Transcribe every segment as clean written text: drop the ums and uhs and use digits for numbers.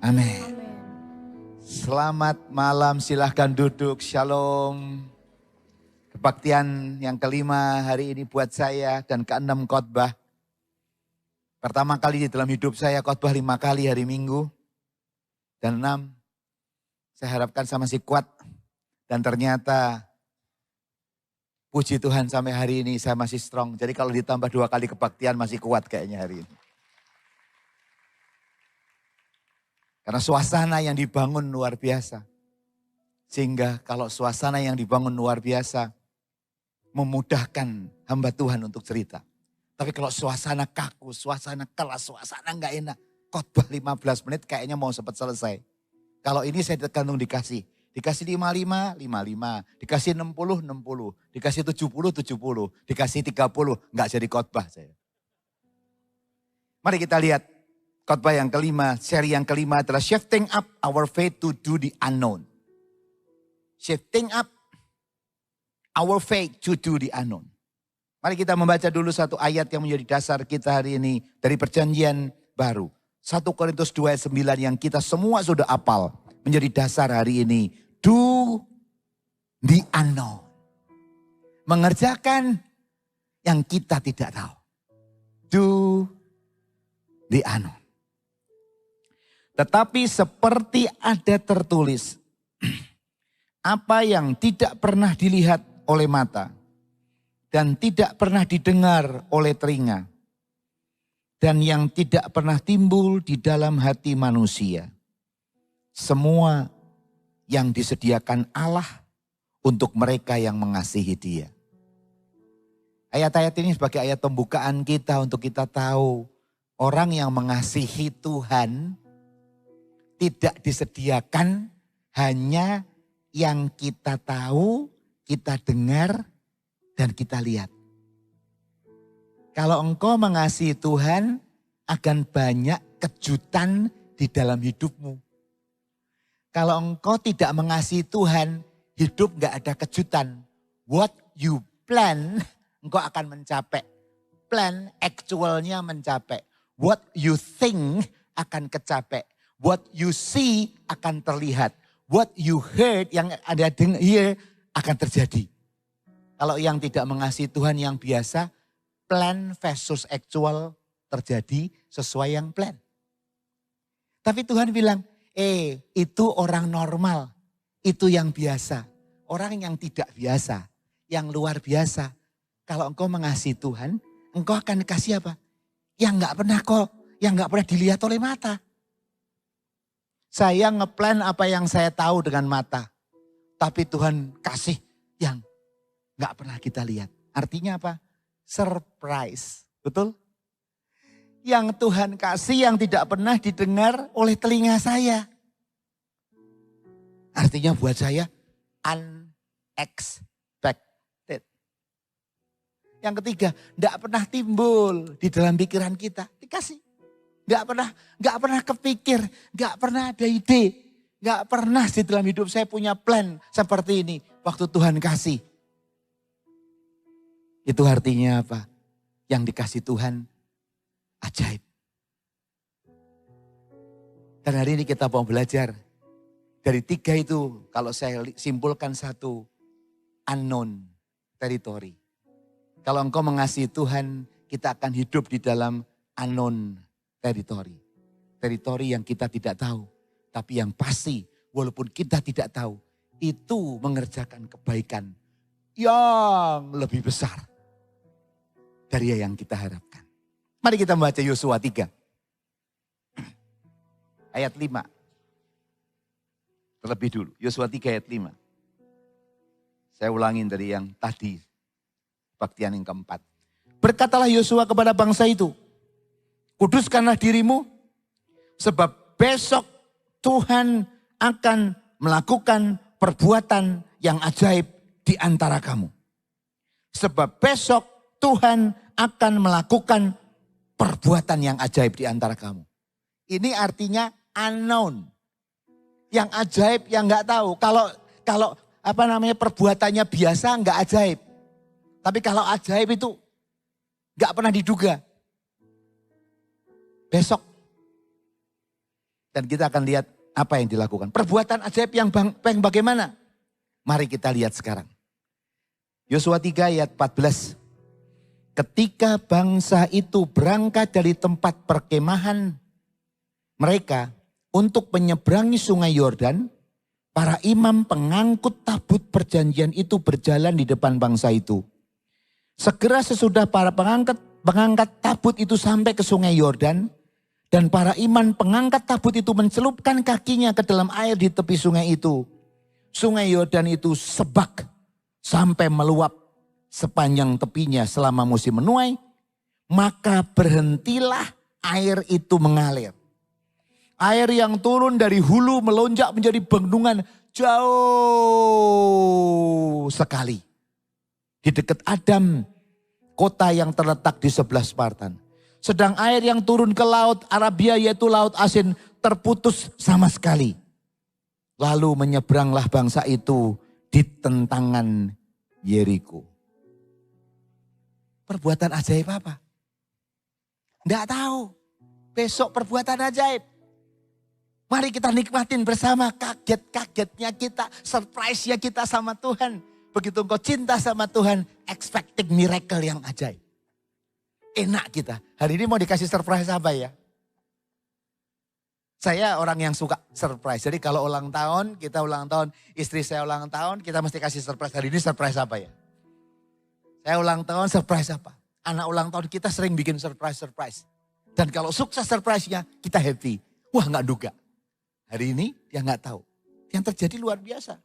Amin. Selamat malam, silahkan duduk. Shalom. Kebaktian yang kelima hari ini buat saya dan keenam khotbah. Pertama kali di dalam hidup saya khotbah 5 kali hari Minggu. Dan 6, saya harapkan saya masih kuat. Dan ternyata puji Tuhan sampai hari ini saya masih strong. Jadi kalau ditambah 2 kali kebaktian masih kuat kayaknya hari ini. Karena suasana yang dibangun luar biasa. Sehingga kalau suasana yang dibangun luar biasa, memudahkan hamba Tuhan untuk cerita. Tapi kalau suasana kaku, suasana keras, suasana nggak enak, khotbah 15 menit kayaknya mau cepat selesai. Kalau ini saya tergantung dikasih. Dikasih 55, 55. Dikasih 60, 60. Dikasih 70, 70. Dikasih 30, nggak jadi khotbah saya. Mari kita lihat. Khotbah yang kelima, seri yang kelima adalah shifting up our faith to do the unknown. Shifting up our faith to do the unknown. Mari kita membaca dulu satu ayat yang menjadi dasar kita hari ini dari perjanjian baru. 1 Korintus 2 ayat 9 yang kita semua sudah hafal. Menjadi dasar hari ini. Do the unknown. Mengerjakan yang kita tidak tahu. Do the unknown. Tetapi seperti ada tertulis, apa yang tidak pernah dilihat oleh mata dan tidak pernah didengar oleh telinga dan yang tidak pernah timbul di dalam hati manusia. Semua yang disediakan Allah untuk mereka yang mengasihi Dia. Ayat-ayat ini sebagai ayat pembukaan kita untuk kita tahu orang yang mengasihi Tuhan tidak disediakan hanya yang kita tahu, kita dengar, dan kita lihat. Kalau engkau mengasihi Tuhan, akan banyak kejutan di dalam hidupmu. Kalau engkau tidak mengasihi Tuhan, hidup gak ada kejutan. What you plan, engkau akan mencapai. Plan actualnya mencapai. What you think akan kecapai. What you see akan terlihat. What you heard yang ada dengar akan terjadi. Kalau yang tidak mengasihi Tuhan yang biasa, plan versus actual terjadi sesuai yang plan. Tapi Tuhan bilang, itu orang normal, itu yang biasa. Orang yang tidak biasa, yang luar biasa. Kalau engkau mengasihi Tuhan, engkau akan kasih apa? Yang nggak pernah dilihat oleh mata. Saya ngeplan apa yang saya tahu dengan mata. Tapi Tuhan kasih yang gak pernah kita lihat. Artinya apa? Surprise. Betul? Yang Tuhan kasih yang tidak pernah didengar oleh telinga saya. Artinya buat saya unexpected. Yang ketiga, gak pernah timbul di dalam pikiran kita. Dikasih. Gak pernah kepikir, gak pernah ada ide. Gak pernah di dalam hidup saya punya plan seperti ini. Waktu Tuhan kasih. Itu artinya apa? Yang dikasih Tuhan ajaib. Dan hari ini kita mau belajar. Dari 3 itu kalau saya simpulkan 1. Unknown territory. Kalau engkau mengasihi Tuhan, kita akan hidup di dalam unknown teritori. Teritori yang kita tidak tahu. Tapi yang pasti walaupun kita tidak tahu. Itu mengerjakan kebaikan yang lebih besar. Dari yang kita harapkan. Mari kita membaca Yosua 3. Ayat 5. Terlebih dulu. Yosua 3 ayat 5. Saya ulangin dari yang tadi. Baktian yang keempat. Berkatalah Yosua kepada bangsa itu. Kuduskanlah dirimu, sebab besok Tuhan akan melakukan perbuatan yang ajaib di antara kamu. Sebab besok Tuhan akan melakukan perbuatan yang ajaib di antara kamu. Ini artinya unknown. Yang ajaib yang nggak tahu. Kalau perbuatannya biasa nggak ajaib. Tapi kalau ajaib itu nggak pernah diduga. Besok Dan kita akan lihat apa yang dilakukan. Perbuatan ajaib yang bagaimana? Mari kita lihat sekarang. Yosua 3 ayat 14. Ketika bangsa itu berangkat dari tempat perkemahan mereka untuk menyeberangi sungai Yordan, para imam pengangkut tabut perjanjian itu berjalan di depan bangsa itu. Segera sesudah para pengangkat tabut itu sampai ke sungai Yordan, dan para imam pengangkat tabut itu mencelupkan kakinya ke dalam air di tepi sungai itu. Sungai Yordan itu sebak sampai meluap sepanjang tepinya selama musim menuai. Maka berhentilah air itu mengalir. Air yang turun dari hulu melonjak menjadi bendungan jauh sekali. Di dekat Adam, kota yang terletak di sebelah Spartan. Sedang air yang turun ke laut Arabia yaitu laut asin terputus sama sekali. Lalu menyeberanglah bangsa itu di tentangan Yeriko. Perbuatan ajaib apa? Enggak tahu. Besok perbuatan ajaib. Mari kita nikmatin bersama kaget-kagetnya kita, surprise-nya kita sama Tuhan. Begitu engkau cinta sama Tuhan, expecting miracle yang ajaib. Enak kita. Hari ini mau dikasih surprise apa ya? Saya orang yang suka surprise. Jadi kalau ulang tahun, kita ulang tahun. Istri saya ulang tahun, kita mesti kasih surprise. Hari ini surprise apa ya? Saya ulang tahun, surprise apa? Anak ulang tahun kita sering bikin surprise. Dan kalau sukses surprise-nya, kita happy. Wah gak duga. Hari ini dia gak tahu. Yang terjadi luar biasa.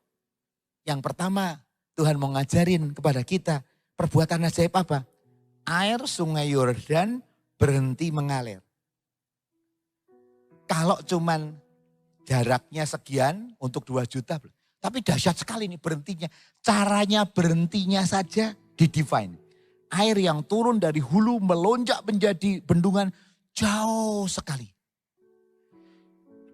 Yang pertama, Tuhan mau ngajarin kepada kita perbuatan ajaib apa? Air sungai Yordan berhenti mengalir. Kalau cuman jaraknya sekian untuk 2 juta. Tapi dahsyat sekali nih berhentinya. Caranya berhentinya saja didefine. Air yang turun dari hulu melonjak menjadi bendungan jauh sekali.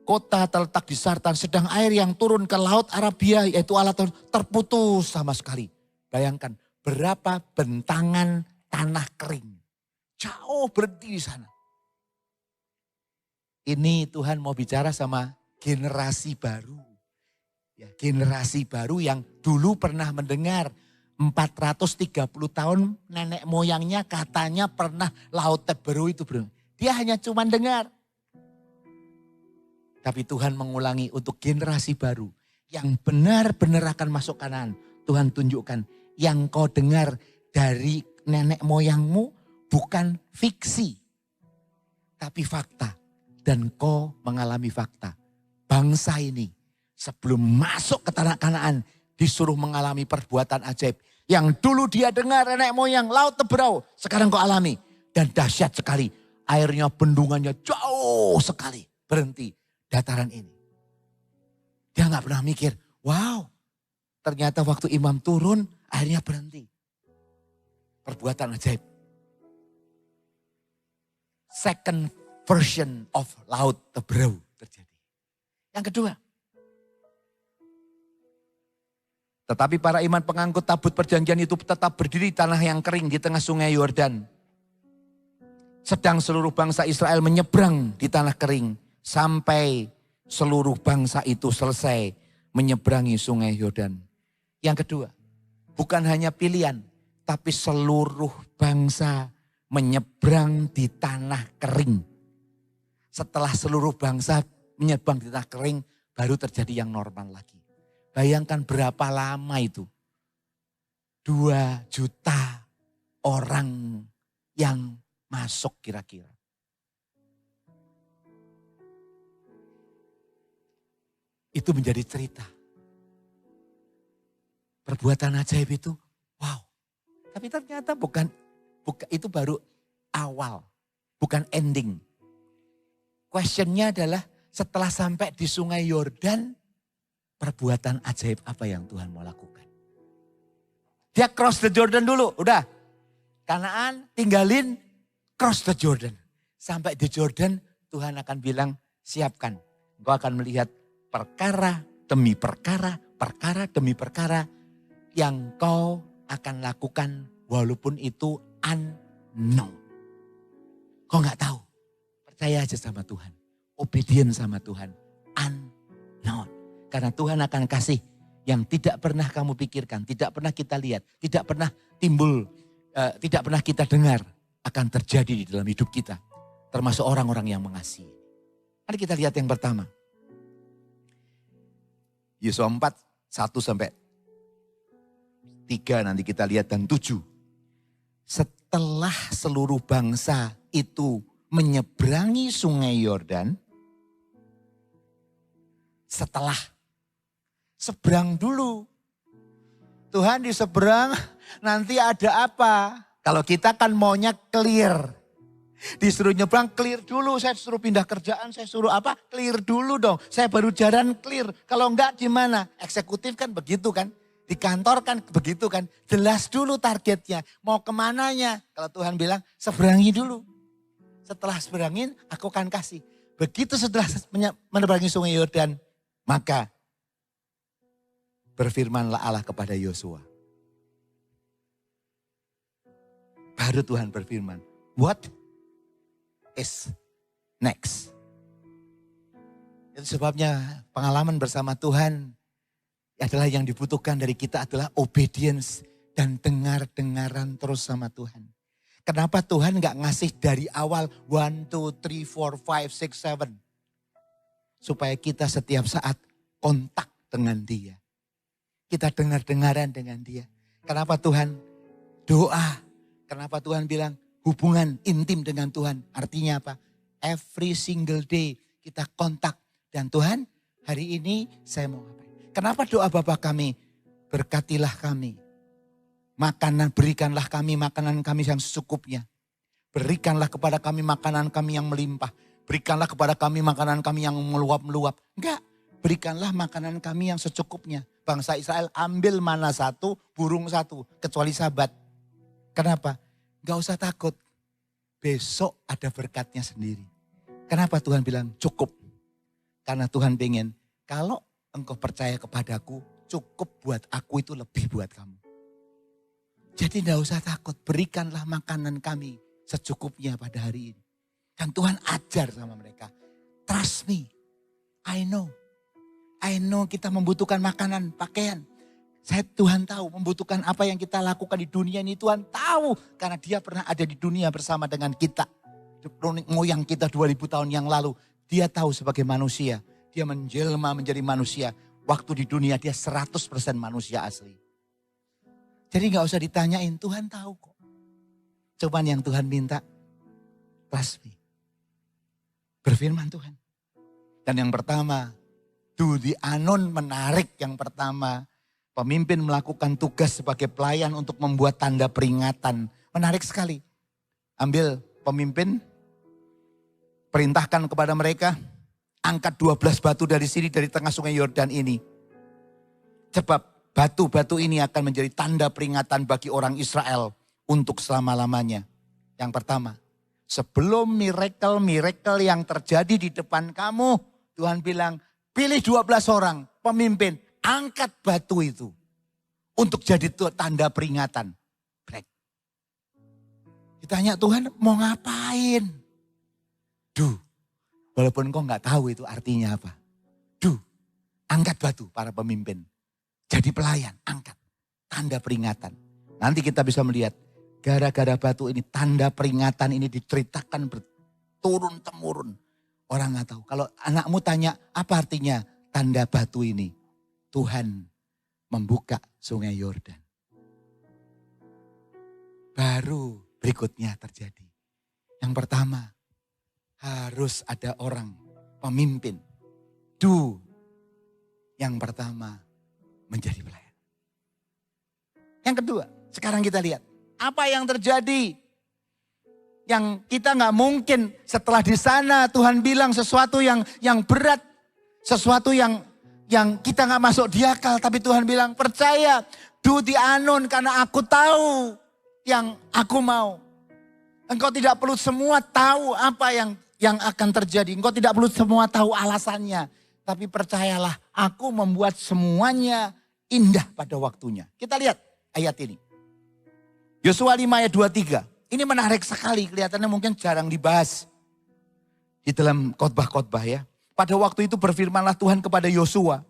Kota terletak di Sartan, sedang air yang turun ke laut Arabia yaitu alat terputus sama sekali. Bayangkan berapa bentangan tanah kering. Jauh berhenti di sana. Ini Tuhan mau bicara sama generasi baru. Ya, generasi baru yang dulu pernah mendengar 430 tahun nenek moyangnya katanya pernah laut Teberu itu bro. Dia hanya cuma dengar. Tapi Tuhan mengulangi untuk generasi baru yang benar-benar akan masuk Kanaan. Tuhan tunjukkan yang kau dengar dari nenek moyangmu bukan fiksi, tapi fakta. Dan kau mengalami fakta. Bangsa ini sebelum masuk ke tanah Kanaan disuruh mengalami perbuatan ajaib. Yang dulu dia dengar nenek moyang laut Teberau, sekarang kau alami. Dan dahsyat sekali, airnya bendungannya jauh sekali berhenti dataran ini. Dia gak pernah mikir, wow ternyata waktu imam turun airnya berhenti. Perbuatan ajaib. Second version of laut Teberau terjadi. Yang kedua. Tetapi para iman pengangkut tabut perjanjian itu tetap berdiri di tanah yang kering di tengah sungai Yordan. Sedang seluruh bangsa Israel menyeberang di tanah kering. Sampai seluruh bangsa itu selesai menyeberangi sungai Yordan. Yang kedua. Bukan hanya pilihan. Tapi seluruh bangsa menyeberang di tanah kering. Setelah seluruh bangsa menyeberang di tanah kering, baru terjadi yang normal lagi. Bayangkan berapa lama itu. 2 juta orang yang masuk kira-kira. Itu menjadi cerita. Perbuatan ajaib itu, wow. Tapi ternyata bukan itu baru awal, bukan ending. Questionnya adalah setelah sampai di sungai Yordan, perbuatan ajaib apa yang Tuhan mau lakukan? Dia cross the Jordan dulu, udah. Kanaan tinggalin, cross the Jordan. Sampai di Jordan Tuhan akan bilang siapkan. Engkau akan melihat perkara demi perkara, perkara demi perkara yang kau akan lakukan walaupun itu unknown. Kau gak tahu, percaya aja sama Tuhan. obedient sama Tuhan. Unknown. Karena Tuhan akan kasih yang tidak pernah kamu pikirkan, tidak pernah kita lihat, tidak pernah timbul, tidak pernah kita dengar akan terjadi di dalam hidup kita. Termasuk orang-orang yang mengasihi. Mari kita lihat yang pertama. Yosua 4, 1 sampai 3 nanti kita lihat dan 7. Setelah seluruh bangsa itu menyeberangi sungai Yordan, setelah seberang dulu. Tuhan di seberang nanti ada apa? Kalau kita kan maunya clear. Disuruh nyebrang clear dulu, saya suruh pindah kerjaan, saya suruh apa? Clear dulu dong, saya baru jalan clear. Kalau enggak gimana? Eksekutif kan begitu kan? Di kantor kan begitu kan? Jelas dulu targetnya, mau kemananya. Kalau Tuhan bilang seberangi dulu. Setelah seberangin aku akan kasih. Begitu setelah menyeberangi sungai Yordan, maka berfirmanlah Allah kepada Yosua. Baru Tuhan berfirman, what is next? Itu sebabnya pengalaman bersama Tuhan adalah yang dibutuhkan dari kita adalah obedience dan dengar-dengaran terus sama Tuhan. Kenapa Tuhan gak ngasih dari awal 1, 2, 3, 4, 5, 6, 7. Supaya kita setiap saat kontak dengan Dia. Kita dengar-dengaran dengan Dia. Kenapa Tuhan doa? Kenapa Tuhan bilang hubungan intim dengan Tuhan? Artinya apa? Every single day kita kontak. Dan Tuhan hari ini saya mau apa? Kenapa doa Bapa kami? Berkatilah kami. Berikanlah kami makanan kami yang secukupnya. Berikanlah kepada kami makanan kami yang melimpah. Berikanlah kepada kami makanan kami yang meluap-meluap. Enggak, berikanlah makanan kami yang secukupnya. Bangsa Israel ambil mana satu, burung satu. Kecuali Sabat. Kenapa? Enggak usah takut. Besok ada berkatnya sendiri. Kenapa Tuhan bilang cukup? Karena Tuhan pengen, kalau engkau percaya kepadaku, cukup buat aku itu lebih buat kamu. Jadi tidak usah takut, berikanlah makanan kami secukupnya pada hari ini. Dan Tuhan ajar sama mereka, trust me, I know kita membutuhkan makanan, pakaian. Tuhan tahu membutuhkan apa yang kita lakukan di dunia ini, Tuhan tahu. Karena Dia pernah ada di dunia bersama dengan kita. Moyang kita 2000 tahun yang lalu, Dia tahu sebagai manusia. Dia menjelma menjadi manusia. Waktu di dunia Dia 100% manusia asli. Jadi gak usah ditanyain, Tuhan tahu kok. Cuman yang Tuhan minta, trust me. Berfirman Tuhan. Dan yang pertama, do the unknown menarik yang pertama. Pemimpin melakukan tugas sebagai pelayan untuk membuat tanda peringatan. Menarik sekali. Ambil pemimpin, perintahkan kepada mereka, angkat 12 batu dari sini, dari tengah sungai Yordan ini. Sebab batu-batu ini akan menjadi tanda peringatan bagi orang Israel untuk selama-lamanya. Yang pertama, sebelum miracle yang terjadi di depan kamu, Tuhan bilang, pilih 12 orang pemimpin, angkat batu itu untuk jadi tanda peringatan. Break. Ditanya Tuhan mau ngapain? Walaupun kau nggak tahu itu artinya apa. Angkat batu para pemimpin. Jadi pelayan, angkat. Tanda peringatan. Nanti kita bisa melihat, gara-gara batu ini, tanda peringatan ini diceritakan berturun-temurun. Orang gak tahu. Kalau anakmu tanya, apa artinya tanda batu ini? Tuhan membuka sungai Yordan. Baru berikutnya terjadi. Yang pertama, harus ada orang, pemimpin. Yang pertama, menjadi pelayan. Yang kedua, sekarang kita lihat. Apa yang terjadi? Yang kita gak mungkin setelah di sana Tuhan bilang sesuatu yang berat. Sesuatu yang kita gak masuk di akal. Tapi Tuhan bilang percaya. Do the unknown karena aku tahu yang aku mau. Engkau tidak perlu semua tahu apa yang akan terjadi. Engkau tidak perlu semua tahu alasannya. Tapi percayalah, aku membuat semuanya indah pada waktunya. Kita lihat ayat ini. Yosua 5 ayat 23. Ini menarik sekali, kelihatannya mungkin jarang dibahas. Di dalam khotbah-khotbah ya. Pada waktu itu berfirmanlah Tuhan kepada Yosua.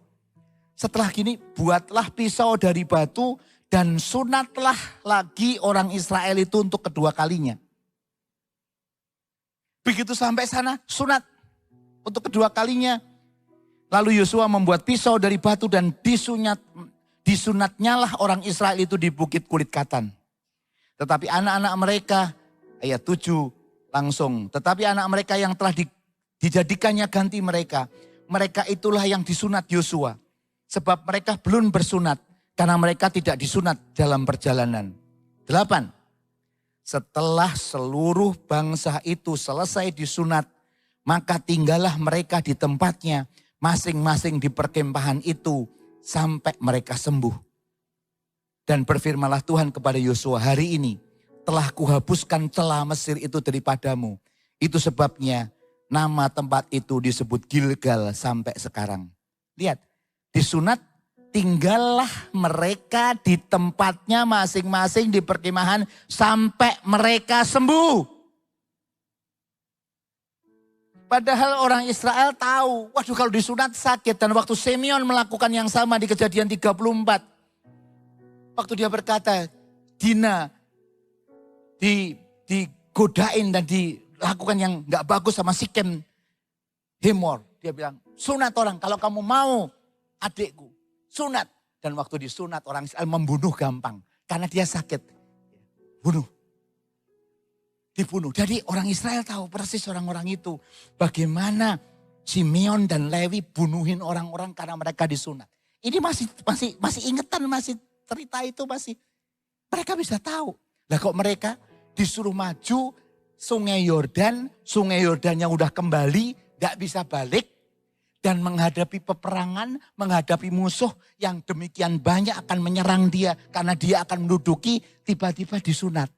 Setelah gini, buatlah pisau dari batu dan sunatlah lagi orang Israel itu untuk kedua kalinya. Begitu sampai sana, sunat untuk kedua kalinya. Lalu Yosua membuat pisau dari batu dan disunatnyalah orang Israel itu di bukit kulit katan. Tetapi anak-anak mereka, ayat 7 langsung. Tetapi anak mereka yang telah dijadikannya ganti mereka. Mereka itulah yang disunat Yosua. Sebab mereka belum bersunat. Karena mereka tidak disunat dalam perjalanan. 8. Setelah seluruh bangsa itu selesai disunat. Maka tinggallah mereka di tempatnya. Masing-masing di perkemahan itu. Sampai mereka sembuh. Dan berfirmanlah Tuhan kepada Yosua, hari ini telah kuhapuskan celah Mesir itu daripadamu. Itu sebabnya nama tempat itu disebut Gilgal sampai sekarang. Lihat, disunat tinggallah mereka di tempatnya masing-masing di perkemahan sampai mereka sembuh. Padahal orang Israel tahu, waduh kalau disunat sakit. Dan waktu Simeon melakukan yang sama di Kejadian 34. Waktu dia berkata, Dina digodain dan dilakukan yang gak bagus sama Sikem Hemor. Dia bilang, sunat orang kalau kamu mau adikku, sunat. Dan waktu disunat orang Israel membunuh gampang. Karena dia sakit. Dibunuh. Jadi orang Israel tahu persis orang-orang itu. Bagaimana Simeon dan Lewi bunuhin orang-orang karena mereka disunat. Ini masih ingetan, masih cerita itu masih. Mereka bisa tahu. Lah kok mereka disuruh maju Sungai Yordan yang udah kembali, gak bisa balik. Dan menghadapi peperangan, menghadapi musuh yang demikian banyak akan menyerang dia. Karena dia akan menduduki, tiba-tiba disunat.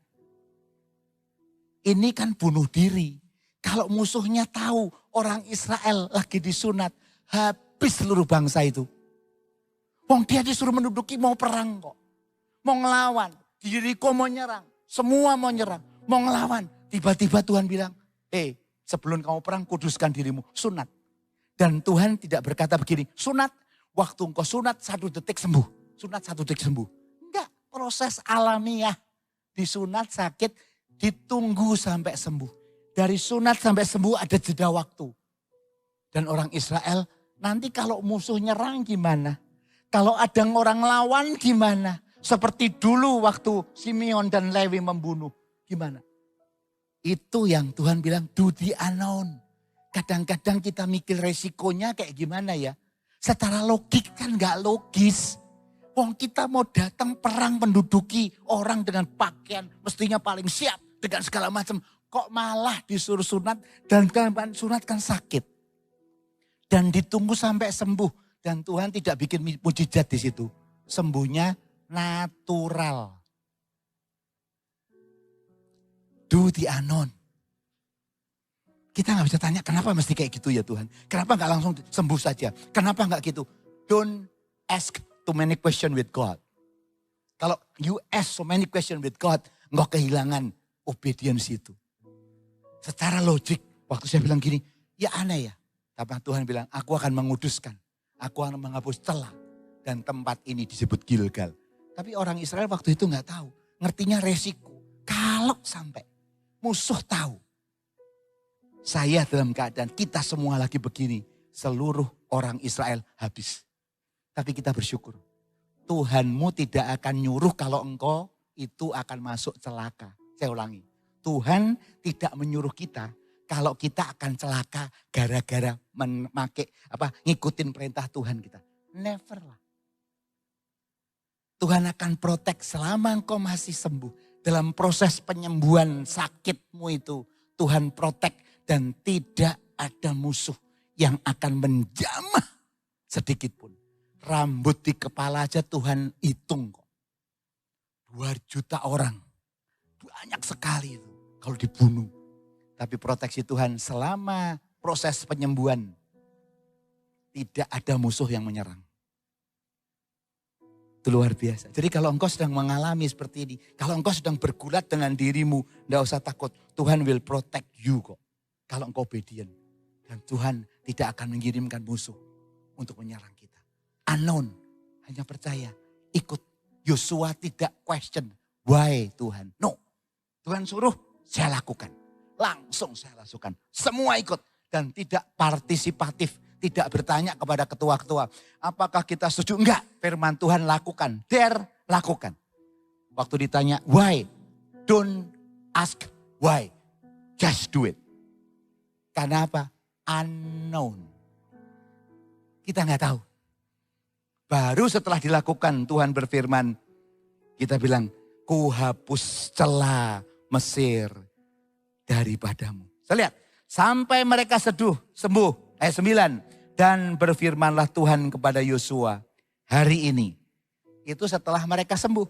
Ini kan bunuh diri. Kalau musuhnya tahu orang Israel lagi disunat, habis seluruh bangsa itu. Wong dia disuruh menduduki mau perang kok. Mau ngelawan. Di Yeriko mau nyerang. Semua mau nyerang. Mau ngelawan. Tiba-tiba Tuhan bilang, sebelum kamu perang kuduskan dirimu. Sunat. Dan Tuhan tidak berkata begini, sunat. Waktu engkau sunat 1 detik sembuh. Sunat 1 detik sembuh. Enggak, proses alamiah. Disunat sakit, ditunggu sampai sembuh. Dari sunat sampai sembuh ada jeda waktu. Dan orang Israel, nanti kalau musuh nyerang gimana? Kalau ada orang lawan gimana? Seperti dulu waktu Simeon dan Lewi membunuh. Gimana? Itu yang Tuhan bilang, do the unknown. Kadang-kadang kita mikir resikonya kayak gimana ya. Secara logik kan gak logis. Wong kita mau datang perang menduduki orang dengan pakaian mestinya paling siap. Dengan segala macam. Kok malah disuruh sunat dan sunat kan sakit. Dan ditunggu sampai sembuh. Dan Tuhan tidak bikin mujizat di situ. Sembuhnya natural. Do the unknown. Kita gak bisa tanya kenapa mesti kayak gitu ya Tuhan. Kenapa gak langsung sembuh saja. Kenapa gak gitu. Don't ask too many questions with God. Kalau you ask so many questions with God. Nggak kehilangan obedience itu. Secara logik. Waktu saya bilang gini. Ya aneh ya. Tapi Tuhan bilang aku akan menguduskan. Aku akan menghapus celah. Dan tempat ini disebut Gilgal. Tapi orang Israel waktu itu gak tahu. Ngertinya resiko. Kalau sampai musuh tahu. Saya dalam keadaan kita semua lagi begini. Seluruh orang Israel habis. Tapi kita bersyukur. Tuhanmu tidak akan nyuruh kalau engkau itu akan masuk celaka. Saya ulangi. Tuhan tidak menyuruh kita. Kalau kita akan celaka gara-gara ngikutin perintah Tuhan kita. Never lah. Tuhan akan protek selama engkau masih sembuh. Dalam proses penyembuhan sakitmu itu. Tuhan protek dan tidak ada musuh yang akan menjamah sedikit pun. Rambut di kepala aja Tuhan hitung kok. 2 juta orang. Banyak sekali itu kalau dibunuh. Tapi proteksi Tuhan selama proses penyembuhan. Tidak ada musuh yang menyerang. Itu luar biasa. Jadi kalau engkau sedang mengalami seperti ini. Kalau engkau sedang bergulat dengan dirimu. Tidak usah takut. Tuhan will protect you kok. Kalau engkau obedient. Dan Tuhan tidak akan mengirimkan musuh untuk menyerang kita. Unknown, hanya percaya, ikut. Yosua tidak question, why Tuhan? No, Tuhan suruh, saya lakukan. Langsung saya lakukan. Semua ikut dan tidak partisipatif. Tidak bertanya kepada ketua-ketua, apakah kita setuju? Enggak, firman Tuhan lakukan. Dare, lakukan. Waktu ditanya, why? Don't ask why. Just do it. Karena apa? Unknown. Kita nggak tahu. Baru setelah dilakukan Tuhan berfirman, kita bilang, ku hapus celah Mesir daripadamu. Saya lihat, sampai mereka sembuh. Ayat 9. Dan berfirmanlah Tuhan kepada Yosua, hari ini. Itu setelah mereka sembuh.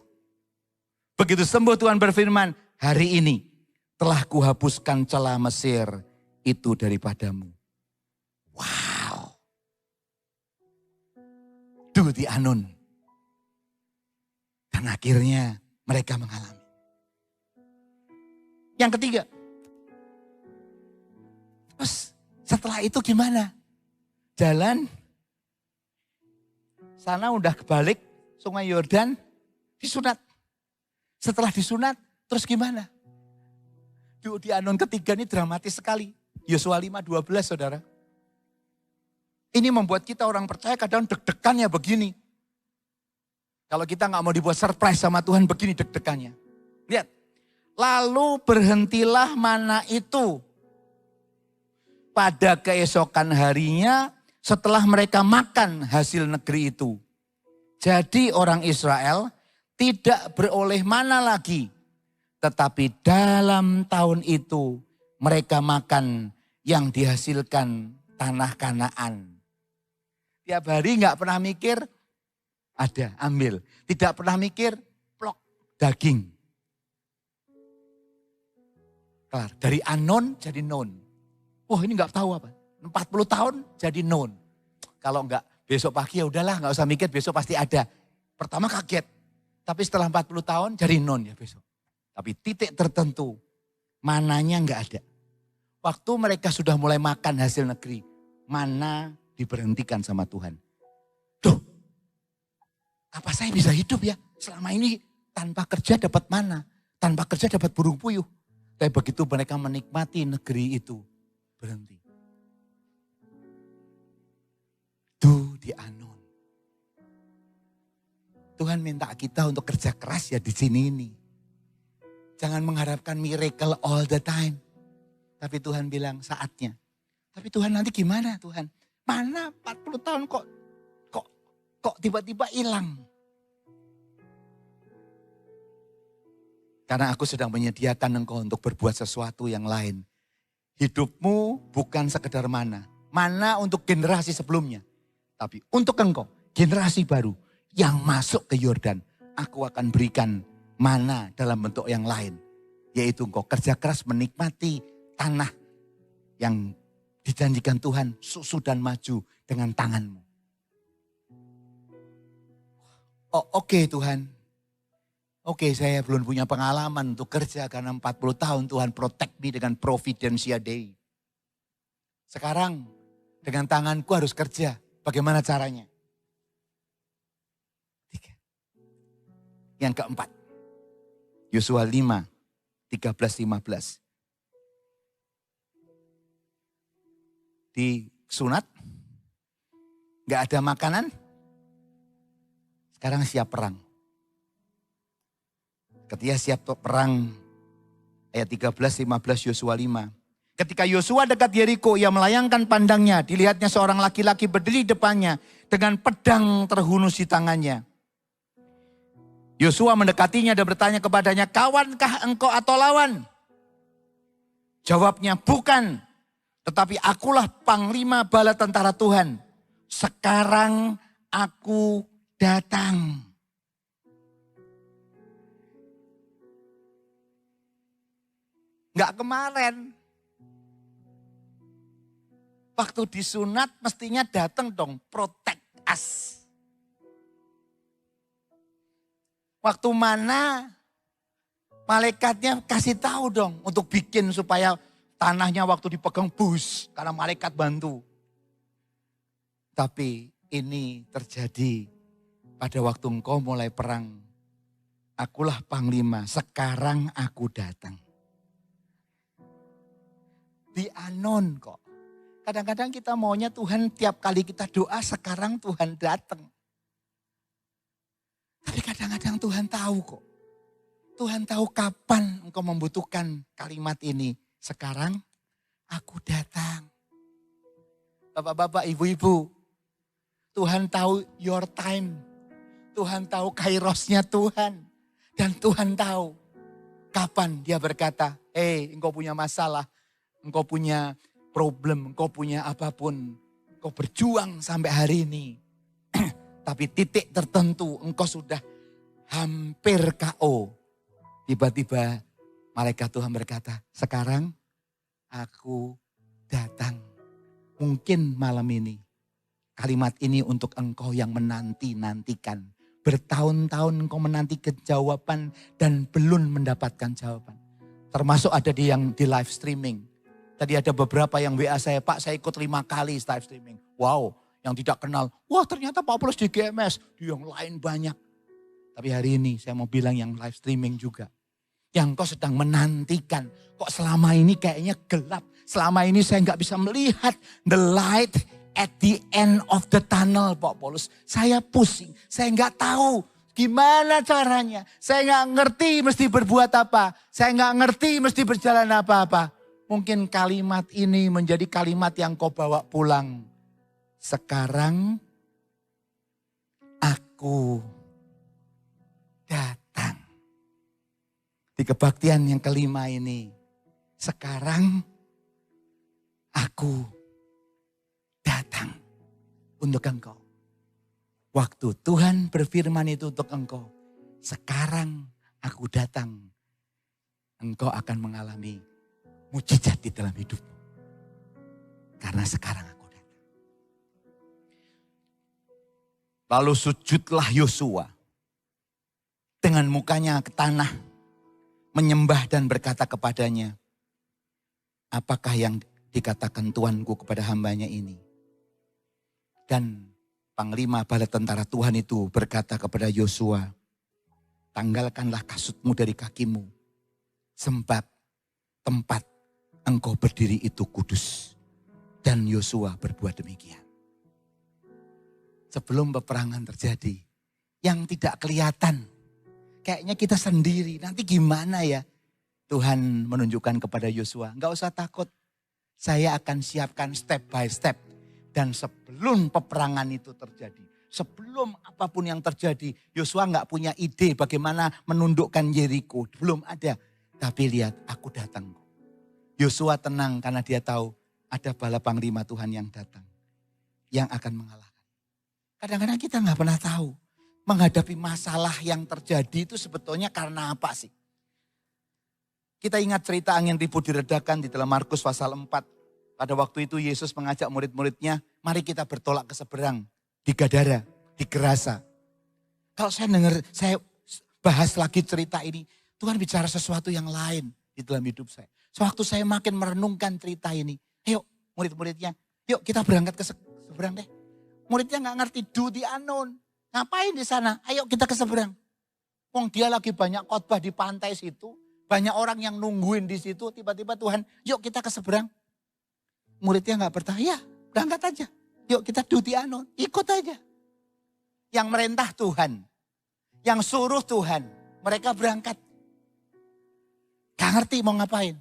Begitu sembuh Tuhan berfirman, hari ini telah kuhapuskan celah Mesir itu daripadamu. Wow. Do the unknown. Dan akhirnya mereka mengalami. Yang ketiga. Terus setelah itu gimana? Jalan. Sana udah kebalik Sungai Yordan. Disunat. Setelah disunat terus gimana? Di unknown ketiga ini dramatis sekali. Yosua 5:12 saudara. Ini membuat kita orang percaya kadang deg-degannya begini. Kalau kita nggak mau dibuat surprise sama Tuhan begini deg-degannya. Lihat. Lalu berhentilah mana itu. Pada keesokan harinya setelah mereka makan hasil negeri itu. Jadi orang Israel tidak beroleh mana lagi. Tetapi dalam tahun itu mereka makan yang dihasilkan tanah Kanaan. Tiap hari nggak pernah mikir, ada, ambil. Tidak pernah mikir, plok, daging. Kelar. Dari unknown jadi known. Wah ini nggak tahu apa. 40 tahun jadi known. Kalau nggak besok pagi ya udahlah, nggak usah mikir, besok pasti ada. Pertama kaget. Tapi setelah 40 tahun jadi known ya besok. Tapi titik tertentu, mananya nggak ada. Waktu mereka sudah mulai makan hasil negeri, mana diberhentikan sama Tuhan. Duh, apa saya bisa hidup ya? Selama ini tanpa kerja dapat mana? Tanpa kerja dapat burung puyuh. Tapi begitu mereka menikmati negeri itu, berhenti. Do the unknown. Tuhan minta kita untuk kerja keras ya di sini ini. Jangan mengharapkan miracle all the time. Tapi Tuhan bilang saatnya. Tapi Tuhan nanti gimana Tuhan? Mana 40 tahun kok tiba-tiba hilang. Karena aku sedang menyediakan engkau untuk berbuat sesuatu yang lain. Hidupmu bukan sekedar mana. Mana untuk generasi sebelumnya. Tapi untuk engkau, generasi baru yang masuk ke Yordan. Aku akan berikan mana dalam bentuk yang lain. Yaitu engkau kerja keras menikmati tanah yang dijanjikan Tuhan, susu dan maju dengan tanganmu. Oh oke Tuhan. Oke saya belum punya pengalaman untuk kerja karena 40 tahun Tuhan protect me dengan Providencia Day. Sekarang dengan tanganku harus kerja. Bagaimana caranya? 3. Yang keempat. Yosua 5, 13-15. Disunat, gak ada makanan, sekarang siap perang. Ketika siap perang, ayat 13-15 Yosua 5. Ketika Yosua dekat Yeriko, ia melayangkan pandangnya, dilihatnya seorang laki-laki berdiri depannya dengan pedang terhunus di tangannya. Yosua mendekatinya dan bertanya kepadanya, kawankah engkau atau lawan? Jawabnya, bukan. Tetapi akulah panglima bala tentara Tuhan. Sekarang aku datang. Enggak kemarin. Waktu disunat mestinya datang dong, protect us. Waktu mana malaikatnya kasih tahu dong untuk bikin supaya Tanahnya waktu dipegang bus karena malaikat bantu. Tapi ini terjadi pada waktu engkau mulai perang. Akulah panglima, sekarang aku datang. Di Anon kok. Kadang-kadang kita maunya Tuhan tiap kali kita doa sekarang Tuhan datang. Tapi kadang-kadang Tuhan tahu kok. Tuhan tahu kapan engkau membutuhkan kalimat ini. Sekarang aku datang. Bapak-bapak, ibu-ibu. Tuhan tahu your time. Tuhan tahu kairosnya Tuhan. Dan Tuhan tahu kapan dia berkata, engkau punya masalah, engkau punya problem, engkau punya apapun. Engkau berjuang sampai hari ini. Tapi titik tertentu engkau sudah hampir KO. Tiba-tiba malaikat Tuhan berkata, sekarang aku datang. Mungkin malam ini kalimat ini untuk engkau yang menanti-nantikan. Bertahun-tahun engkau menanti jawaban dan belum mendapatkan jawaban. Termasuk ada yang di live streaming. Tadi ada beberapa yang WA saya, Pak saya ikut 5 kali live streaming. Wow, yang tidak kenal. Wah ternyata Pak Paulus di GMS, di yang lain banyak. Tapi hari ini saya mau bilang yang live streaming juga. Yang kau sedang menantikan. Kok selama ini kayaknya gelap. Selama ini saya nggak bisa melihat the light at the end of the tunnel, Pak Paulus. Saya pusing, saya nggak tahu gimana caranya. Saya nggak ngerti mesti berbuat apa. Saya nggak ngerti mesti berjalan apa-apa. Mungkin kalimat ini menjadi kalimat yang kau bawa pulang. Sekarang aku datang. Di kebaktian yang kelima ini. Sekarang aku datang untuk engkau. Waktu Tuhan berfirman itu untuk engkau. Sekarang aku datang. Engkau akan mengalami mujizat di dalam hidupmu. Karena sekarang aku datang. Lalu sujudlah Yosua. Dengan mukanya ke tanah. Menyembah dan berkata kepadanya. Apakah yang dikatakan Tuanku kepada hambanya ini? Dan panglima bala tentara Tuhan itu berkata kepada Yosua, tanggalkanlah kasutmu dari kakimu, sebab tempat engkau berdiri itu kudus. Dan Yosua berbuat demikian. Sebelum peperangan terjadi, yang tidak kelihatan, kayaknya kita sendiri, nanti gimana ya? Tuhan menunjukkan kepada Yosua, enggak usah takut, saya akan siapkan step by step. Dan sebelum peperangan itu terjadi, sebelum apapun yang terjadi, Yosua enggak punya ide bagaimana menundukkan Yeriko. Belum ada. Tapi lihat, aku datang. Yosua tenang karena dia tahu ada bala panglima Tuhan yang datang. Yang akan mengalahkan. Kadang-kadang kita enggak pernah tahu. Menghadapi masalah yang terjadi itu sebetulnya karena apa sih? Kita ingat cerita angin ribut diredakan di dalam Markus pasal 4. Pada waktu itu Yesus mengajak murid-muridnya, mari kita bertolak ke seberang. Di Gadara, di Gerasa. Kalau saya dengar, saya bahas lagi cerita ini, Tuhan bicara sesuatu yang lain di dalam hidup saya. Sewaktu saya makin merenungkan cerita ini, ayo murid-muridnya, yuk kita berangkat ke seberang deh. Muridnya gak ngerti do the unknown. Ngapain di sana? Ayo kita ke seberang. Wong dia lagi banyak khotbah di pantai situ. Banyak orang yang nungguin di situ. Tiba-tiba Tuhan, yuk kita ke seberang. Muridnya gak bertanya, berangkat aja. Yuk kita do the unknown, ikut aja. Yang merintah Tuhan. Yang suruh Tuhan. Mereka berangkat. Gak ngerti mau ngapain.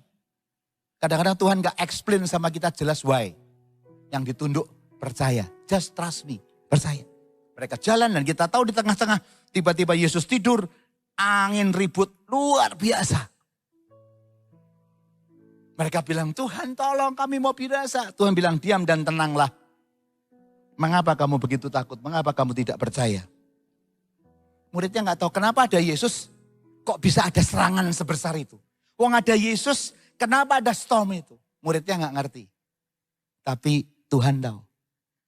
Kadang-kadang Tuhan gak explain sama kita jelas why. Yang ditunduk percaya. Just trust me, percaya. Mereka jalan dan kita tahu di tengah-tengah tiba-tiba Yesus tidur, angin ribut luar biasa. Mereka bilang, Tuhan tolong kami mau binasa. Tuhan bilang diam dan tenanglah. Mengapa kamu begitu takut? Mengapa kamu tidak percaya? Muridnya gak tahu kenapa ada Yesus kok bisa ada serangan sebesar itu. Wong ada Yesus kenapa ada storm itu? Muridnya gak ngerti. Tapi Tuhan tahu.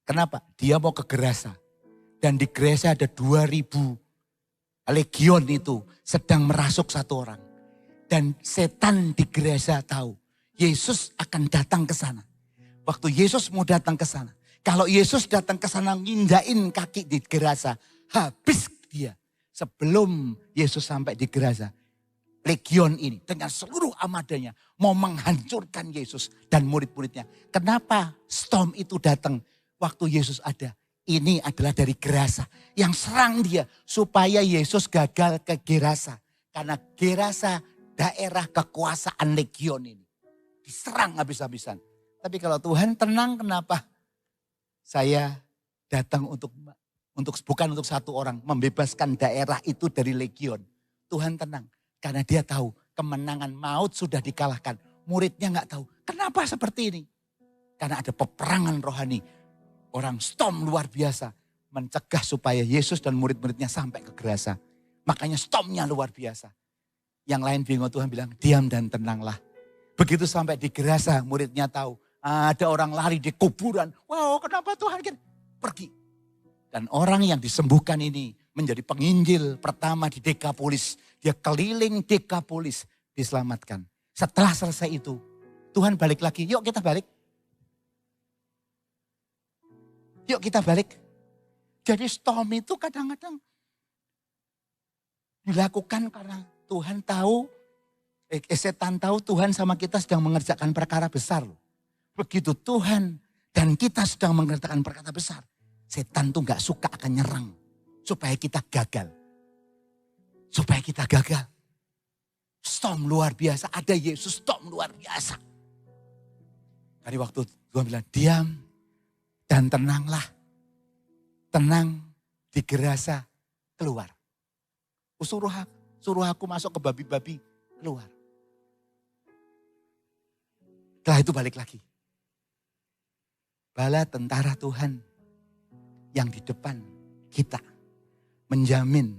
Kenapa? Dia mau ke Gerasa. Dan di Gerasa ada 2000 legion itu sedang merasuk satu orang. Dan setan di Gerasa tahu. Yesus akan datang ke sana. Waktu Yesus mau datang ke sana. Kalau Yesus datang ke sana ngindain kaki di Gerasa, habis dia. Sebelum Yesus sampai di Gerasa, legion ini dengan seluruh armadanya mau menghancurkan Yesus dan murid-muridnya. Kenapa storm itu datang waktu Yesus ada? Ini adalah dari Gerasa yang serang dia supaya Yesus gagal ke Gerasa. Karena Gerasa daerah kekuasaan legion ini. Diserang habis-habisan. Tapi kalau Tuhan tenang, kenapa? Saya datang bukan untuk satu orang, membebaskan daerah itu dari legion. Tuhan tenang. Karena dia tahu kemenangan maut sudah dikalahkan. Muridnya nggak tahu. Kenapa seperti ini? Karena ada peperangan rohani. Orang storm luar biasa. Mencegah supaya Yesus dan murid-muridnya sampai ke Gerasa. Makanya stormnya luar biasa. Yang lain bingung, Tuhan bilang diam dan tenanglah. Begitu sampai di Gerasa muridnya tahu. Ada orang lari di kuburan. Wow, kenapa Tuhan? Pergi. Dan orang yang disembuhkan ini menjadi penginjil pertama di Dekapolis. Dia keliling Dekapolis, diselamatkan. Setelah selesai itu, Tuhan balik lagi. Yuk kita balik. Yuk kita balik. Jadi storm itu kadang-kadang dilakukan karena Tuhan tahu, setan tahu Tuhan sama kita sedang mengerjakan perkara besar. Begitu Tuhan dan kita sedang mengerjakan perkara besar, setan tuh gak suka akan nyerang. Supaya kita gagal. Supaya kita gagal. Storm luar biasa. Ada Yesus storm luar biasa. Dari waktu Tuhan bilang diam dan tenanglah. Tenang di Gerasa keluar. Suruh aku masuk ke babi-babi keluar. Setelah itu balik lagi. Bala tentara Tuhan yang di depan kita menjamin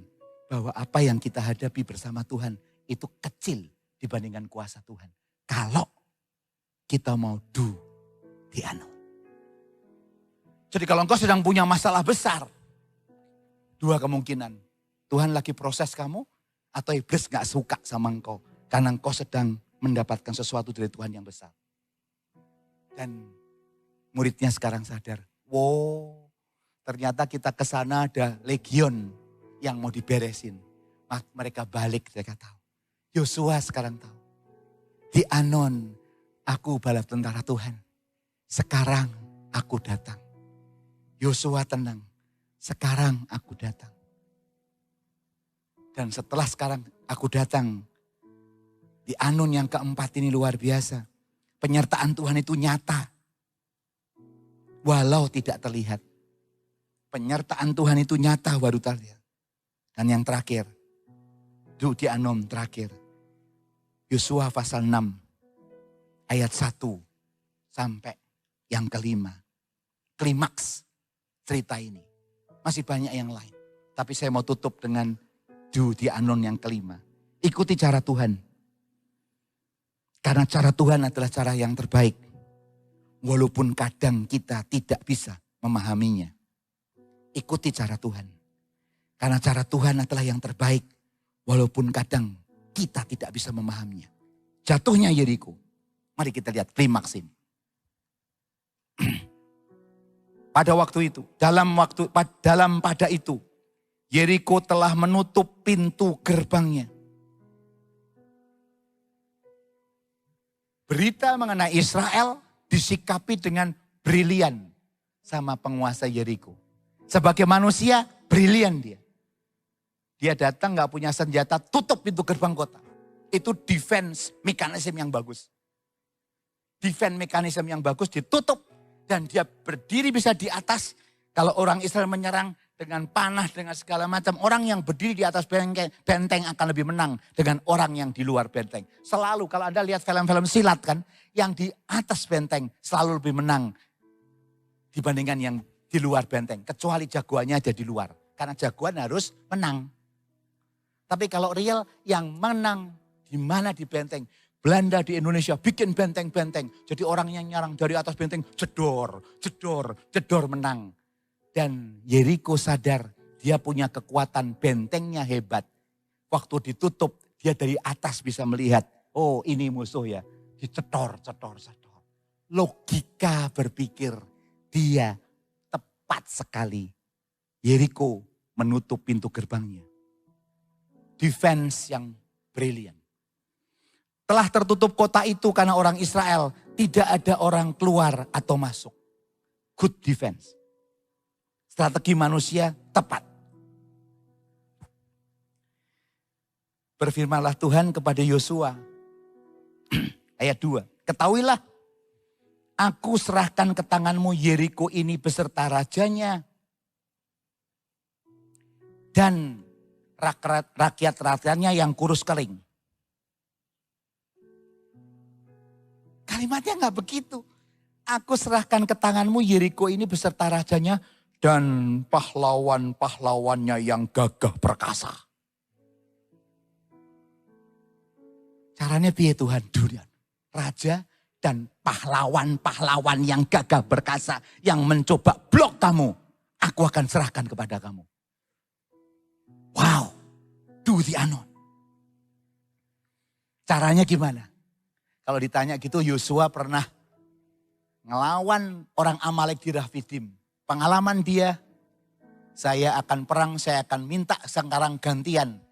bahwa apa yang kita hadapi bersama Tuhan itu kecil dibandingkan kuasa Tuhan. Kalau kita mau do the unknown. Jadi kalau engkau sedang punya masalah besar, dua kemungkinan. Tuhan lagi proses kamu atau iblis gak suka sama engkau. Karena engkau sedang mendapatkan sesuatu dari Tuhan yang besar. Dan muridnya sekarang sadar, wow, ternyata kita ke sana ada legion yang mau diberesin. Mereka balik, mereka tahu. Yosua sekarang tahu. Di Anon, aku bala tentara Tuhan. Sekarang aku datang. Yosua tenang. Sekarang aku datang. Dan setelah sekarang aku datang. Di Anon yang keempat ini luar biasa. Penyertaan Tuhan itu nyata. Walau tidak terlihat. Penyertaan Tuhan itu nyata baru terlihat. Dan yang terakhir. Di Anon terakhir. Yosua pasal 6. Ayat 1 sampai yang kelima. Klimaks cerita ini. Masih banyak yang lain. Tapi saya mau tutup dengan di Anon yang kelima. Ikuti cara Tuhan. Karena cara Tuhan adalah cara yang terbaik. Walaupun kadang kita tidak bisa memahaminya. Ikuti cara Tuhan. Karena cara Tuhan adalah yang terbaik. Walaupun kadang kita tidak bisa memahaminya. Jatuhnya Yeriko. Mari kita lihat klimaks ini. Pada waktu itu, pada itu, Yeriko telah menutup pintu gerbangnya. Berita mengenai Israel disikapi dengan brilian sama penguasa Yeriko. Sebagai manusia, brilian dia. Dia datang gak punya senjata, tutup pintu gerbang kota. Itu defense mekanisme yang bagus. Defense mekanisme yang bagus ditutup. Dan dia berdiri bisa di atas. Kalau orang Israel menyerang dengan panah, dengan segala macam. Orang yang berdiri di atas benteng akan lebih menang dengan orang yang di luar benteng. Selalu kalau Anda lihat film-film silat kan. Yang di atas benteng selalu lebih menang dibandingkan yang di luar benteng. Kecuali jagoannya ada di luar. Karena jagoan harus menang. Tapi kalau real yang menang di mana di benteng. Belanda di Indonesia bikin benteng-benteng. Jadi orang yang nyerang dari atas benteng jedor menang. Dan Yeriko sadar dia punya kekuatan, bentengnya hebat. Waktu ditutup dia dari atas bisa melihat. Oh ini musuh ya. Dicetor. Logika berpikir dia tepat sekali. Yeriko menutup pintu gerbangnya. Defense yang brilian. Telah tertutup kota itu karena orang Israel. Tidak ada orang keluar atau masuk. Good defense. Strategi manusia tepat. Berfirmanlah Tuhan kepada Yosua. Ayat 2. Ketahuilah, aku serahkan ke tanganmu Yeriko ini beserta rajanya. Dan rakyat-rakyatnya yang kurus kering. Kalimatnya nggak begitu. Aku serahkan ke tanganmu Yeriko ini beserta rajanya dan pahlawan-pahlawannya yang gagah perkasa. Caranya piye Tuhan? Durian. Raja dan pahlawan-pahlawan yang gagah perkasa yang mencoba blok kamu. Aku akan serahkan kepada kamu. Wow. Do the unknown. Caranya gimana? Kalau ditanya gitu, Yosua pernah ngelawan orang Amalek di Rafidim. Pengalaman dia, saya akan perang, saya akan minta sekarang gantian.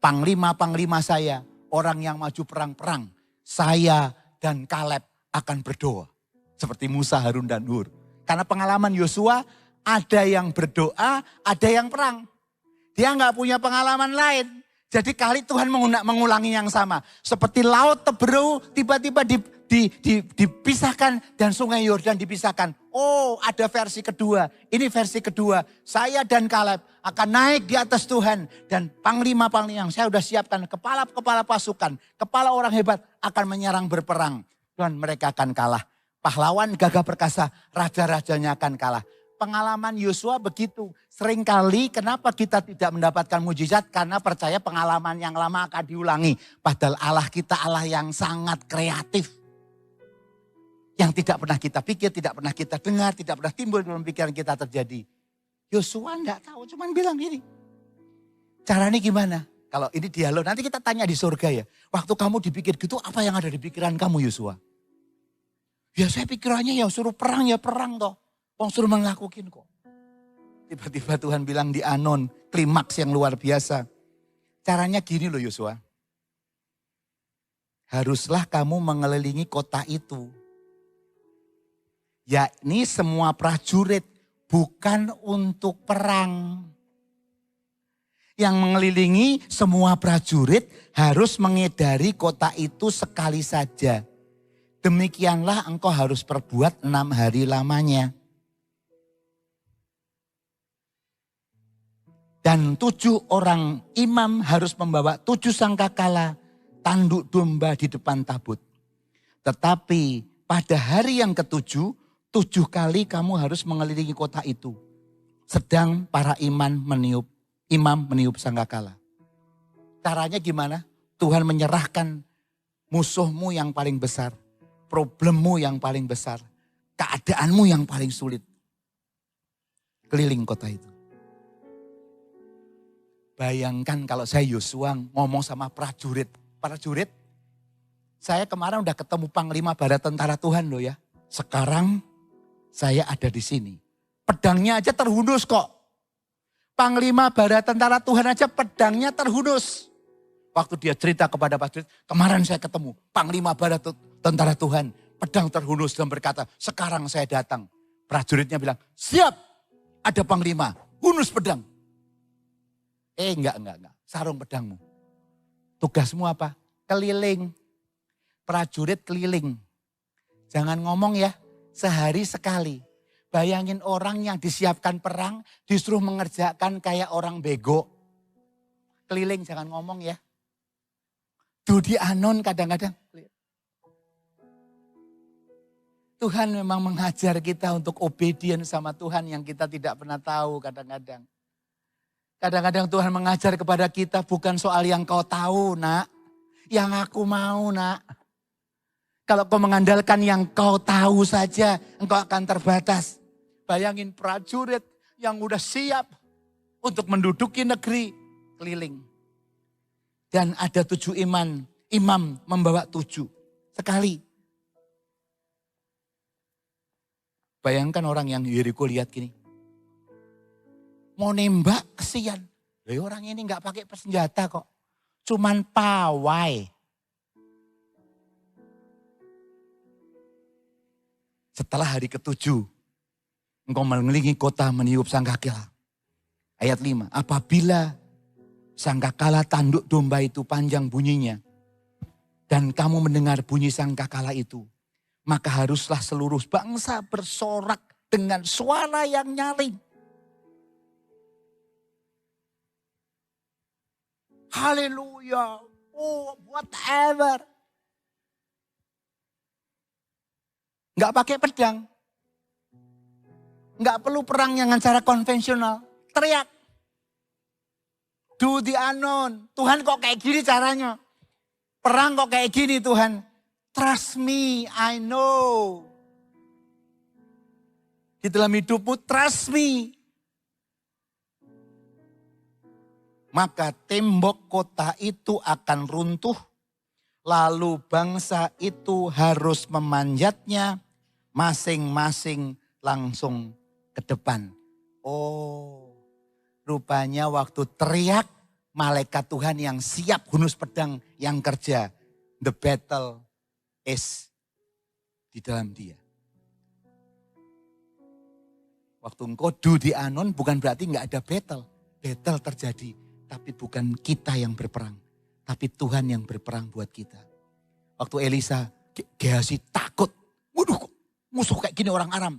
Panglima-panglima saya, orang yang maju perang-perang. Saya dan Kaleb akan berdoa. Seperti Musa, Harun, dan Hur. Karena pengalaman Yosua, ada yang berdoa, ada yang perang. Dia nggak punya pengalaman lain. Jadi kali Tuhan mengulangi yang sama. Seperti laut Teberu tiba-tiba dipisahkan dan sungai Yordan dipisahkan. Oh, ada versi kedua. Ini versi kedua. Saya dan Kaleb akan naik di atas Tuhan. Dan panglima-panglima yang saya sudah siapkan. Kepala-kepala pasukan. Kepala orang hebat akan menyerang berperang. Dan mereka akan kalah. Pahlawan gagah perkasa. Raja-rajanya akan kalah. Pengalaman Yosua begitu. Seringkali kenapa kita tidak mendapatkan mujizat? Karena percaya pengalaman yang lama akan diulangi. Padahal Allah kita Allah yang sangat kreatif. Yang tidak pernah kita pikir, tidak pernah kita dengar, tidak pernah timbul dalam pikiran kita terjadi. Yosua enggak tahu, cuman bilang gini. Caranya gimana? Kalau ini dialog, nanti kita tanya di surga ya. Waktu kamu dipikir gitu, apa yang ada di pikiran kamu Yosua? Ya saya pikirannya ya suruh perang ya perang toh. Suruh melakukan kok. Tiba-tiba Tuhan bilang di Anon, klimaks yang luar biasa. Caranya gini loh Yosua. Haruslah kamu mengelilingi kota itu. Yakni semua prajurit, bukan untuk perang. Yang mengelilingi semua prajurit harus mengedari kota itu sekali saja. Demikianlah engkau harus perbuat 6 hari lamanya. Dan 7 orang imam harus membawa 7 sangkakala tanduk domba di depan tabut. Tetapi pada hari yang ke-7, 7 kali kamu harus mengelilingi kota itu. Sedang para imam meniup sangkakala. Caranya gimana? Tuhan menyerahkan musuhmu yang paling besar. Problemmu yang paling besar. Keadaanmu yang paling sulit. Keliling kota itu. Bayangkan kalau saya Yosua ngomong sama prajurit. Prajurit, saya kemarin udah ketemu Panglima Bala Tentara Tuhan loh ya. Sekarang saya ada di sini. Pedangnya aja terhunus kok. Panglima Bala Tentara Tuhan aja pedangnya terhunus. Waktu dia cerita kepada prajurit, kemarin saya ketemu Panglima Bala Tentara Tuhan. Pedang terhunus dan berkata, sekarang saya datang. Prajuritnya bilang, siap ada Panglima, hunus pedang. Enggak. Sarung pedangmu. Tugasmu apa? Keliling. Prajurit keliling. Jangan ngomong ya, sehari sekali. Bayangin orang yang disiapkan perang, disuruh mengerjakan kayak orang bego. Keliling, jangan ngomong ya. Dudi anon kadang-kadang. Tuhan memang mengajar kita untuk obedient sama Tuhan yang kita tidak pernah tahu kadang-kadang. Kadang-kadang Tuhan mengajar kepada kita bukan soal yang kau tahu nak. Yang aku mau nak. Kalau kau mengandalkan yang kau tahu saja, engkau akan terbatas. Bayangin prajurit yang udah siap untuk menduduki negeri keliling. Dan ada 7 imam membawa 7. Sekali Bayangkan orang yang Yeriko lihat gini. Mau nembak kesian. Orang ini gak pakai senjata kok. Cuman pawai. Setelah hari ke-7, engkau mengelilingi kota meniup sangkakala. Ayat 5, apabila sangkakala tanduk domba itu panjang bunyinya, dan kamu mendengar bunyi sangkakala itu, maka haruslah seluruh bangsa bersorak dengan suara yang nyaring. Haleluya, oh whatever. Nggak pakai pedang. Nggak perlu perang dengan cara konvensional. Teriak. Do the unknown. Tuhan kok kayak gini caranya. Perang kok kayak gini Tuhan. Trust me, I know. Di dalam hidupmu, trust me. Maka tembok kota itu akan runtuh. Lalu bangsa itu harus memanjatnya masing-masing langsung ke depan. Oh, rupanya waktu teriak malaikat Tuhan yang siap hunus pedang yang kerja. The battle is di dalam dia. Waktu engkau do the unknown bukan berarti nggak ada battle. Battle terjadi, tapi bukan kita yang berperang. Tapi Tuhan yang berperang buat kita. Waktu Elisa, Gehazi takut. Waduh, musuh kayak gini orang Aram.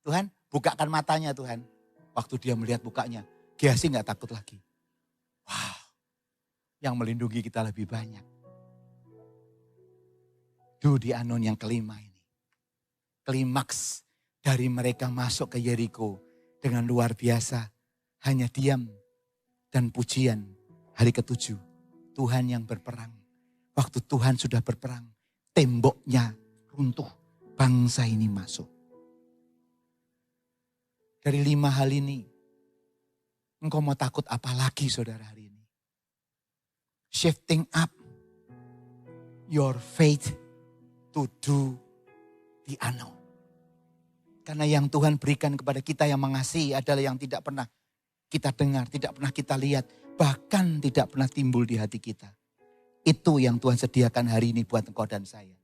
Tuhan, bukakan matanya Tuhan. Waktu dia melihat mukanya, Gehazi gak takut lagi. Wow, yang melindungi kita lebih banyak. Do the unknown yang kelima ini. Klimaks dari mereka masuk ke Yeriko dengan luar biasa. Hanya diam dan pujian hari ke-7. Tuhan yang berperang. Waktu Tuhan sudah berperang, temboknya runtuh. Bangsa ini masuk. Dari 5 hal ini, engkau mau takut apa lagi saudara hari ini? Shifting up your faith to do the unknown. Karena yang Tuhan berikan kepada kita yang mengasihi adalah yang tidak pernah kita dengar, tidak pernah kita lihat. Bahkan tidak pernah timbul di hati kita. Itu yang Tuhan sediakan hari ini buat engkau dan saya.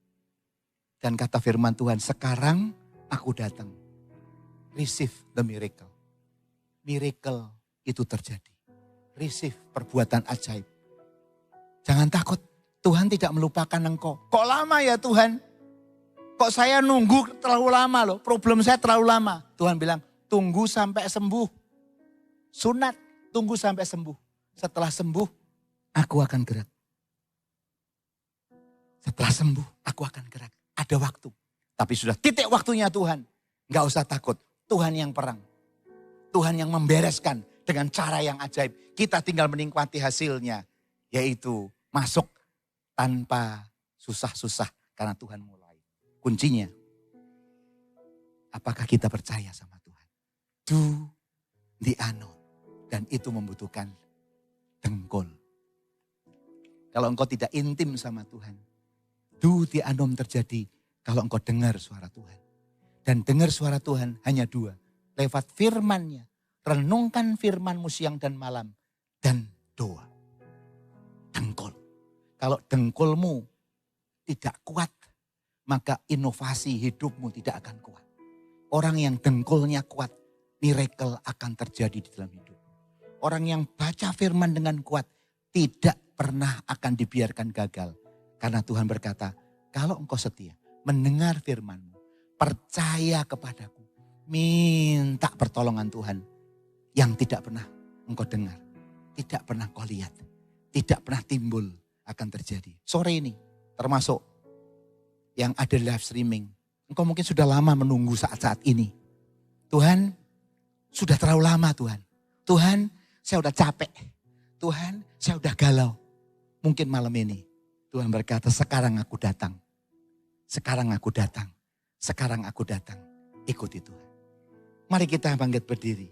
Dan kata firman Tuhan, sekarang aku datang. Receive the miracle. Miracle itu terjadi. Receive perbuatan ajaib. Jangan takut, Tuhan tidak melupakan engkau. Kok lama ya Tuhan? Kok saya nunggu terlalu lama loh, problem saya terlalu lama. Tuhan bilang, tunggu sampai sembuh. Sunat, tunggu sampai sembuh. Setelah sembuh, aku akan gerak. Setelah sembuh, aku akan gerak. Ada waktu. Tapi sudah titik waktunya Tuhan. Gak usah takut. Tuhan yang perang. Tuhan yang membereskan dengan cara yang ajaib. Kita tinggal menikmati hasilnya. Yaitu masuk tanpa susah-susah. Karena Tuhan mulai. Kuncinya, apakah kita percaya sama Tuhan? Do the unknown. Dan itu membutuhkan dengkul. Kalau engkau tidak intim sama Tuhan, do the unknown terjadi kalau engkau dengar suara Tuhan. Dan dengar suara Tuhan hanya 2. Lewat firman-Nya. Renungkan firman-Mu siang dan malam. Dan doa. Dengkul. Kalau dengkulmu tidak kuat, maka inovasi hidupmu tidak akan kuat. Orang yang dengkulnya kuat, miracle akan terjadi di dalam hidup. Orang yang baca firman dengan kuat tidak pernah akan dibiarkan gagal. Karena Tuhan berkata, kalau engkau setia mendengar firman-Mu, percaya kepadaku, minta pertolongan Tuhan yang tidak pernah engkau dengar, tidak pernah kau lihat, tidak pernah timbul akan terjadi. Sore ini termasuk yang ada di live streaming, engkau mungkin sudah lama menunggu saat-saat ini. Tuhan, sudah terlalu lama Tuhan. Tuhan, saya udah capek. Tuhan, saya udah galau. Mungkin malam ini Tuhan berkata, sekarang aku datang. Sekarang aku datang. Sekarang aku datang. Ikuti Tuhan. Mari kita bangkit berdiri.